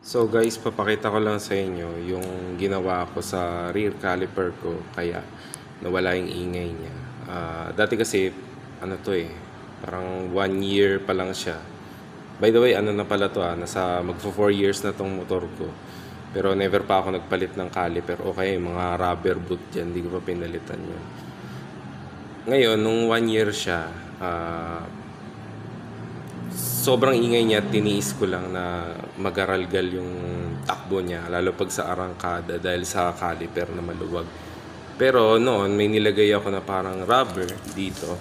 So guys, papakita ko lang sa inyo yung ginawa ko sa rear caliper ko kaya nawala yung ingay niya. Dati kasi ano to parang 1 year pa lang siya. By the way, ano na pala to nasa magfo 4 years na tong motor ko. Pero never pa ako nagpalit ng caliper. Okay, mga rubber boot dyan, hindi ko pa pinalitan yun. Ngayon, nung 1 year siya, sobrang ingay niya, tiniis ko lang na magaralgal yung takbo niya, lalo pag sa arangkada dahil sa caliper na maluwag. Pero noon, may nilagay ako na parang rubber dito.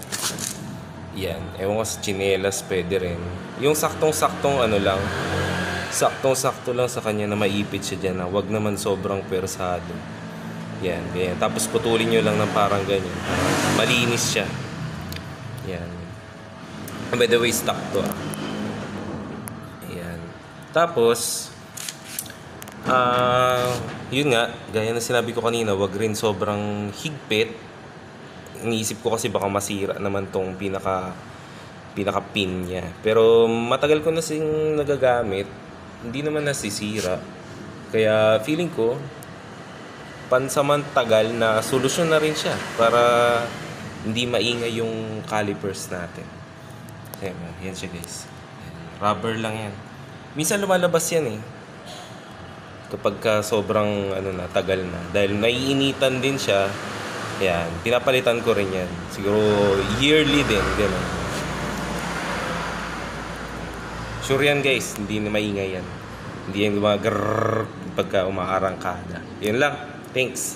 Yan, ewan ko sa tsinelas pwede rin. Yung saktong-saktong saktong-sakto lang sa kanya na maipit siya dyan, wag naman sobrang pwersado. Yan, ganyan. Tapos putulin nyo lang ng parang ganyan. Malinis siya. Yan. By the way, stock to Ayan. Tapos, yun nga, gaya na sinabi ko kanina, wag rin sobrang higpit. Iniisip ko kasi baka masira naman tong pinaka pin niya. Pero matagal ko na sing nagagamit, hindi naman nasisira. Kaya feeling ko, pansamantagal na solusyon na rin siya para hindi maingay yung calipers natin. Ayan, yan siya guys. Rubber lang yan. Minsan lumalabas yan kapag ka sobrang tagal na. Dahil naiinitan din siya. Ayan, pinapalitan ko rin yan. Siguro yearly din, gano'n. Sure yan guys, hindi na maingay yan. Hindi yan gumagrrrr pagka umaarangkada. Yun lang. Thanks.